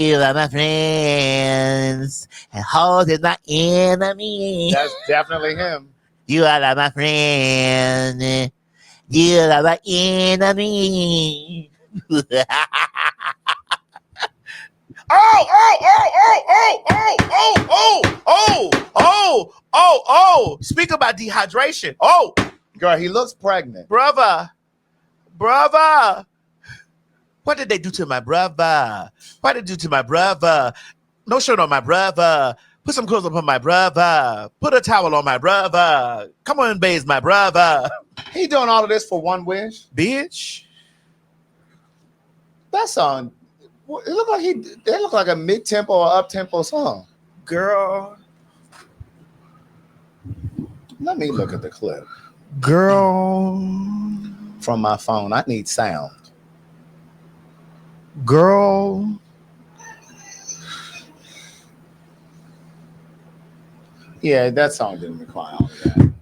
You are my friends, and hoes is my enemy. That's definitely him. You are my friend. You are my enemy. Oh. Speak about dehydration. Oh, Girl, he looks pregnant. brother. What did they do to my brother? What did they do to my brother? No shirt on my brother. Put some clothes up on my brother. Put a towel on my brother. Come on and bathe my brother. He doing all of this for one wish? Bitch. That song, it looked like a mid-tempo or up-tempo song. Girl. Let me look at the clip. Girl. From my phone. I need sound. Girl. Yeah, that song didn't require all of that.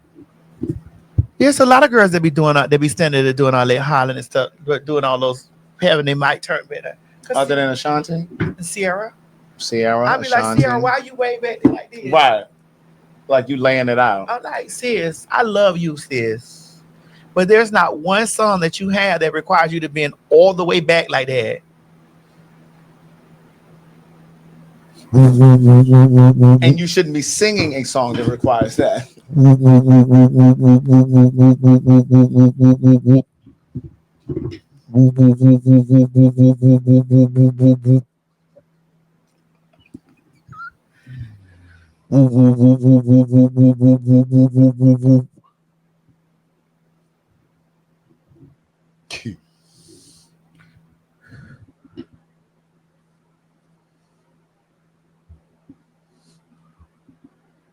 There's a lot of girls that be doing they be standing there doing all that hollering and stuff, doing all those having their mic turn better. Other than Ashanti? Sierra. Sierra, I be like, Ashanti. Sierra, why you way back there like this? Right. Like you laying it out. I'm like, sis, I love you, sis. But there's not one song that you have that requires you to bend all the way back like that. And you shouldn't be singing a song that requires that.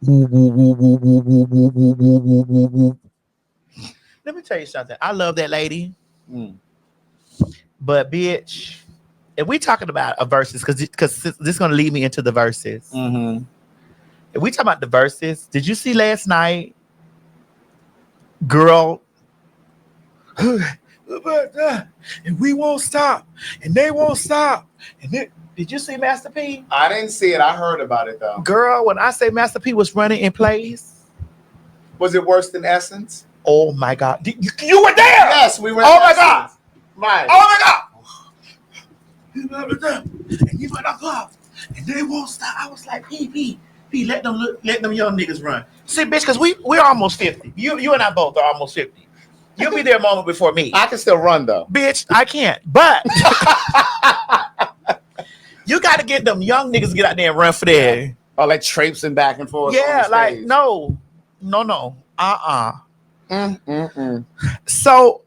Let me tell you something. I love that lady. Mm. But bitch, if we talking about a verses, because this is gonna lead me into the verses. Mm-hmm. If we talk about the verses, did you see last night? Girl, and we won't stop, and they won't stop. Did you see Master P? I didn't see it. I heard about it though. Girl, when I say Master P was running in place, was it worse than Essence? Oh my God, you were there. Yes, we were. Oh my God, right. Oh my God. And you went up, and they won't stop. I was like, P, let them young niggas run. See, bitch, because we're almost 50. You and I both are almost 50. You'll be there a moment before me. I can still run though. Bitch, I can't. But you got to get them young niggas to get out there and run for that. Or like traipsing back and forth. Yeah, like no. So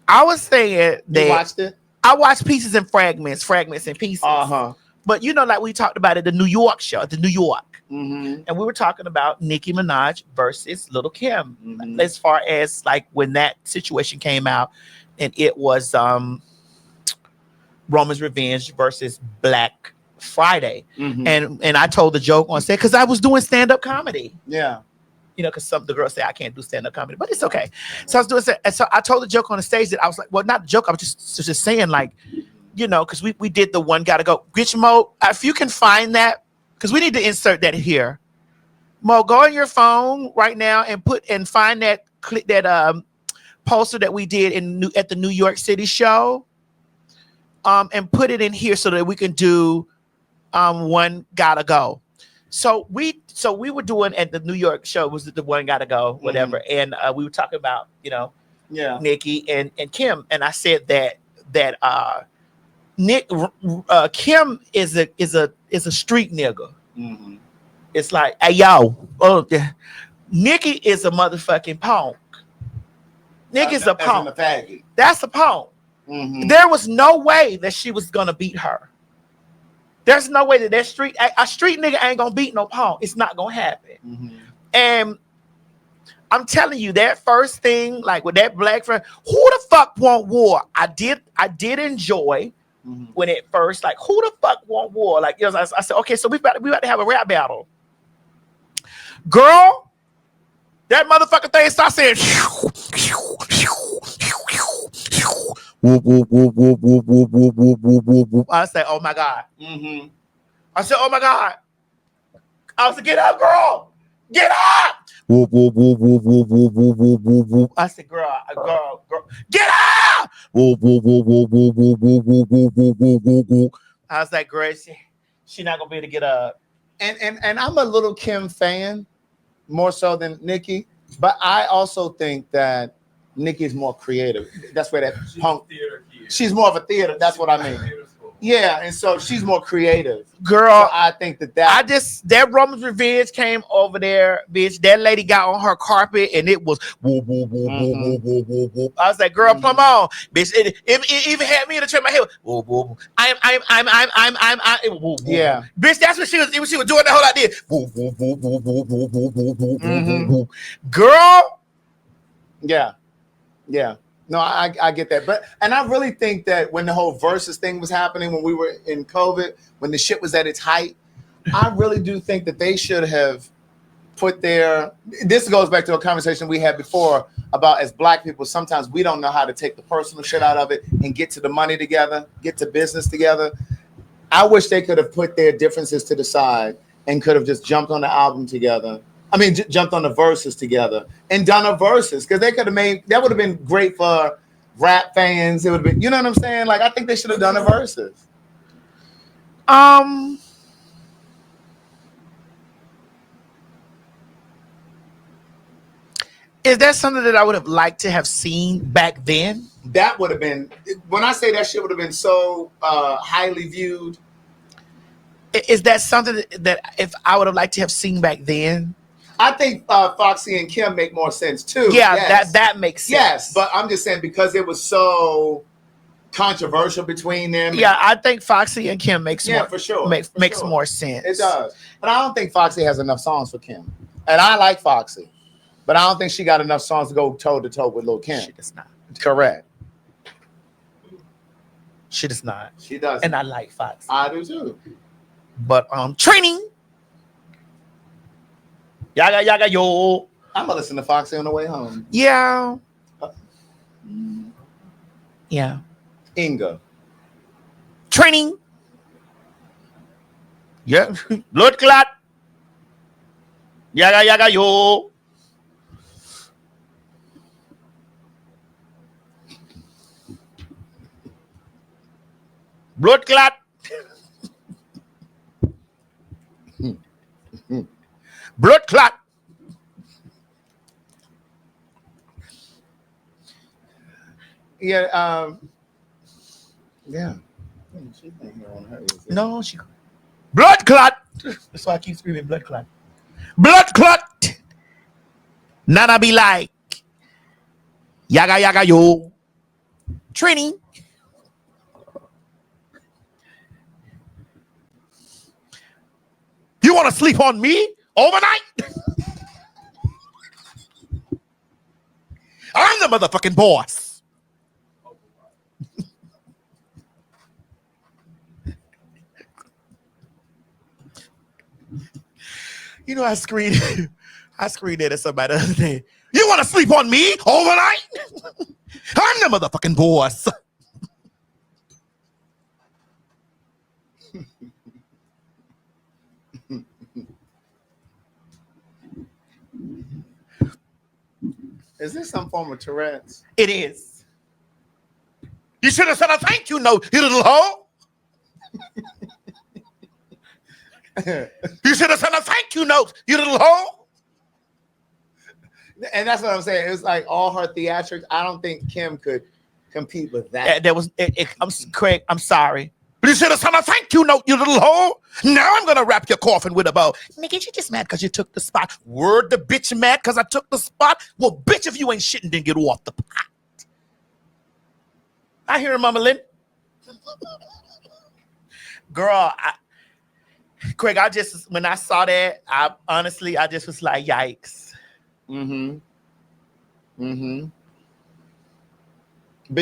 I was saying that you watched it. I watched pieces and fragments and pieces. But you know, like we talked about at the New York show, New York. Mm-hmm. And we were talking about Nicki Minaj versus Little Kim, as far as like when that situation came out, and it was Roman's Revenge versus Black Friday. Mm-hmm. And I told the joke on set because I was doing stand-up comedy. Yeah. You know, because some of the girls say I can't do stand-up comedy, but it's okay. So I was doing, and so I told the joke on the stage that I was like, well, not the joke, I was just saying, like, you know, because we did the one gotta go. Bitch, Mo, if you can find that, because we need to insert that here. Mo, go on your phone right now and find that poster that we did at the New York City show, and put it in here so that we can do one gotta go. So we were doing at the New York show was the one gotta go, whatever, and we were talking about, you know, Nikki and Kim, and I said that Kim is a street nigga. Mm-hmm. It's like, hey yo, Nikki is a motherfucking punk. Nikki's a punk. That's a punk. Mm-hmm. There was no way that she was gonna beat her. There's no way that a street nigga ain't gonna beat no punk. It's not gonna happen. Mm-hmm. And I'm telling you, that first thing, like with that black friend, who the fuck want war? I did enjoy when it first, like, who the fuck want war? Like, you know, I said, okay, so we about to have a rap battle. Girl, that motherfucking thing starts saying Whoop, whoop, whoop, whoop, whoop, whoop, whoop, whoop, whoop, whoop, whoop. I said, oh my God. Mm-hmm. I said, oh my God. I said, get up, girl. Get up. Whoop, whoop, whoop, whoop, whoop, whoop, whoop, whoop, whoop, whoop. I said, girl, get up. Whoop, whoop, whoop, whoop, whoop, whoop, whoop, whoop, whoop, whoop, whoop, whoop. I was like, girl, she not gonna be able to get up. And I'm a little Kim fan, more so than Nikki, but I also think that Nikki's more creative. That's where that punk. She's more of a theater. That's what I mean. Yeah, and so she's more creative. Girl, so I think that that Roman's Revenge came over there, bitch. That lady got on her carpet and it was whoop, whoop, whoop, whoop, whoop, whoop, whoop, whoop. I was like, girl, plumb on, bitch. It even had me in the chair. My head, whoop, whoop. I'm whoop, whoop. Yeah, bitch. That's what she was doing. The whole idea. Whoop, whoop, whoop, whoop, whoop, whoop, whoop, whoop, whoop, whoop. Girl, yeah. No, I get that. And I really think that when the whole versus thing was happening, when we were in COVID, when the shit was at its height, I really do think that they should have put this goes back to a conversation we had before about, as Black people, sometimes we don't know how to take the personal shit out of it and get to the money together, get to business together. I wish they could have put their differences to the side and could have just jumped on the album together. I mean, jumped on the verses together and done a verses, because they could have that would have been great for rap fans. It would have been, you know what I'm saying? Like, I think they should have done a verses. Is that something that I would have liked to have seen back then? That would have been, when I say that shit would have been so highly viewed. Is that something that if I would have liked to have seen back then? I think Foxy and Kim make more sense too. Yeah, yes. that makes sense. Yes, but I'm just saying, because it was so controversial between them. Yeah, I think Foxy and Kim makes more more sense. It does. But I don't think Foxy has enough songs for Kim. And I like Foxy, but I don't think she got enough songs to go toe to toe with Lil' Kim. She does not. Correct. She does not. She does. And I like Foxy. I do too. But training. Yaga yo. I'm gonna listen to Foxy on the way home. Yeah. Yeah. Inga. Training. Yeah. Blood clot. Yaga yo. Blood clot. Blood clot. Yeah. Yeah. No, she. Blood clot. That's why I keep screaming blood clot. Blood clot. Nana be like. Yaga yo. Training. You want to sleep on me overnight? I'm the motherfucking boss. You know, I screamed at somebody the other day. You want to sleep on me overnight? I'm the motherfucking boss. Is this some form of Tourette's? It is. You should have said a thank you note, you little hoe. You should have said a thank you note, you little hoe. And that's what I'm saying. It was like all her theatrics. I don't think Kim could compete with that. I'm Craig. I'm sorry. But you should have said a thank you note, you little hoe. Now I'm gonna wrap your coffin with a bow. Nigga, you just mad because you took the spot. Word the bitch mad because I took the spot. Well, bitch, if you ain't shitting, then get off the pot. I hear him, Mama Lynn. Girl, Craig, when I saw that, I just was like, yikes. Bitch,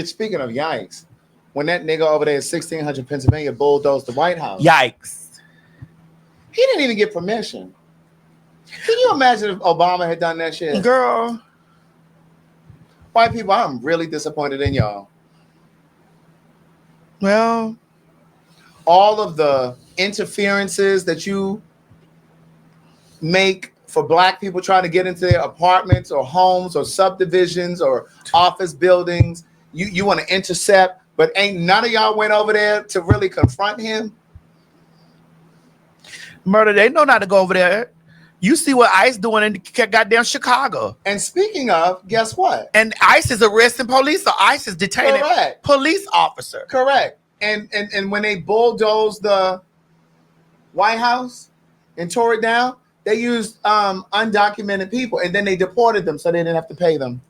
speaking of yikes, when that nigga over there at 1600 Pennsylvania bulldozed the White House. Yikes. He didn't even get permission. Can you imagine if Obama had done that shit? Girl. White people, I'm really disappointed in y'all. Well, all of the interferences that you make for black people trying to get into their apartments or homes or subdivisions or office buildings, you want to intercept, but ain't none of y'all went over there to really confront him. Murder, they know not to go over there. You see what ICE doing in goddamn Chicago. And speaking of, guess what? And ICE is arresting police, so ICE is detaining police officer. Correct. And when they bulldozed the White House and tore it down, they used undocumented people, and then they deported them so they didn't have to pay them.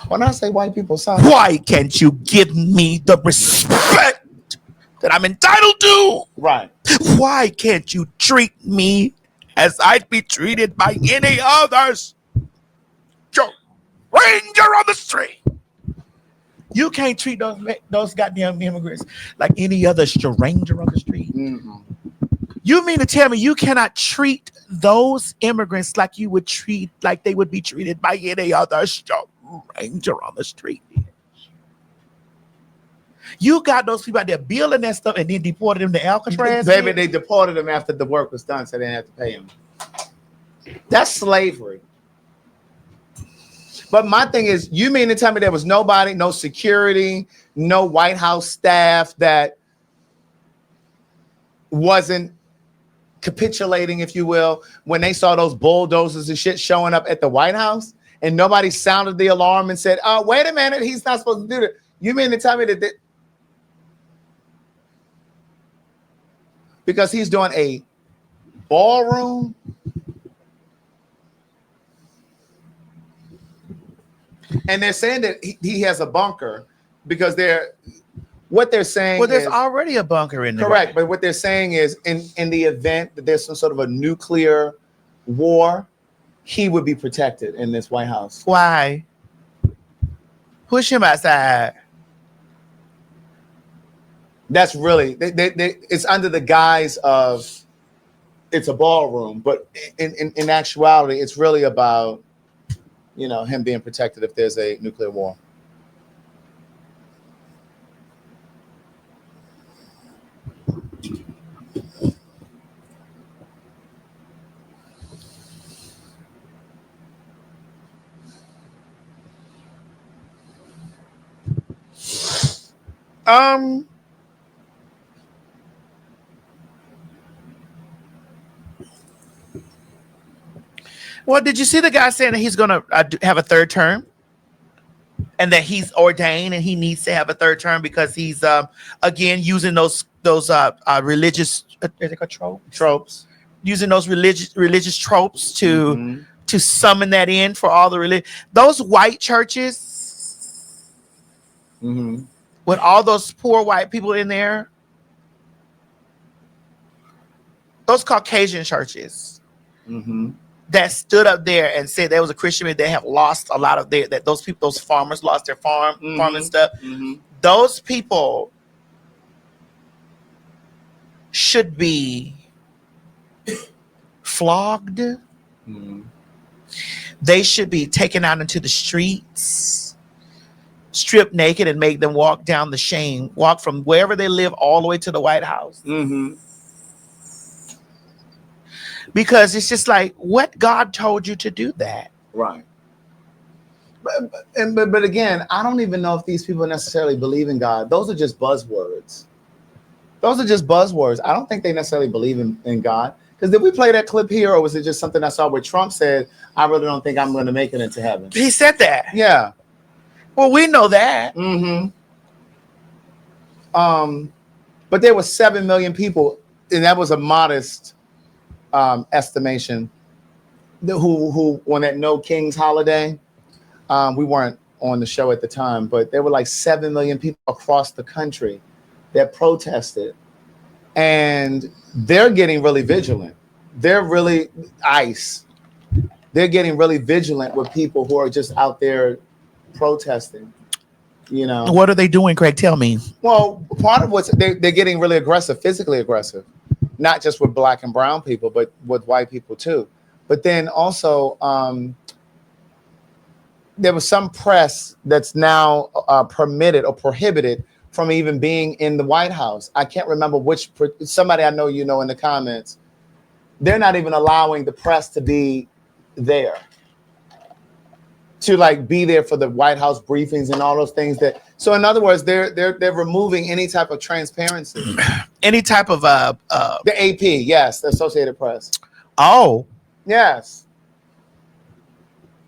When I say white people, sorry. Why can't you give me the respect that I'm entitled to? Right. Why can't you treat me as I'd be treated by any others? Ranger on the street. You can't treat those goddamn immigrants like any other stranger on the street. Mm-hmm. You mean to tell me you cannot treat those immigrants like you would treat, like they would be treated by any other stranger on the street? You got those people out there building that stuff and then deported them to Alcatraz. Baby, they deported them after the work was done, so they didn't have to pay them. That's slavery. But my thing is, you mean to tell me there was nobody, no security, no White House staff that wasn't capitulating, if you will, when they saw those bulldozers and shit showing up at the White House, and nobody sounded the alarm and said, "Oh, wait a minute, he's not supposed to do that." You mean to tell me that because he's doing a ballroom? And they're saying that he has a bunker because what they're saying. Well, there's already a bunker in there. Correct. But what they're saying is in the event that there's some sort of a nuclear war, he would be protected in this White House. Why? Push him outside. That's really, it's under the guise of it's a ballroom. But in actuality, it's really about, him being protected if there's a nuclear war. Well, did you see the guy saying that he's going to have a third term and that he's ordained and he needs to have a third term because he's, again, using those religious tropes, using those religious tropes to summon that in for all the religion. Those white churches with all those poor white people in there, those Caucasian churches. That stood up there and said there was a Christian man, they have lost a lot of those people, those farmers lost their farm and stuff. Those people should be flogged. They should be taken out into the streets, stripped naked, and make them walk from wherever they live all the way to the White House. Because it's just like, what God told you to do that? Right. But again, I don't even know if these people necessarily believe in God. Those are just buzzwords. I don't think they necessarily believe in God. Because did we play that clip here, or was it just something I saw where Trump said, "I really don't think I'm going to make it into heaven"? He said that. Yeah. Well, we know that. But there were 7 million people, and that was a modest estimation, who on that No Kings holiday, we weren't on the show at the time, but there were like 7 million people across the country that protested, and they're getting really vigilant. They're really ICE. They're getting really vigilant with people who are just out there protesting. What are they doing, Craig? Tell me. Well, part of they're getting really aggressive, physically aggressive. Not just with black and brown people, but with white people too. But then also, there was some press that's now permitted or prohibited from even being in the White House. I can't remember which. Somebody I know in the comments. They're not even allowing the press to be there, to like be there for the White House briefings and all those things. So in other words, they're removing any type of transparency, any type of the AP, yes, the Associated Press. Oh, yes.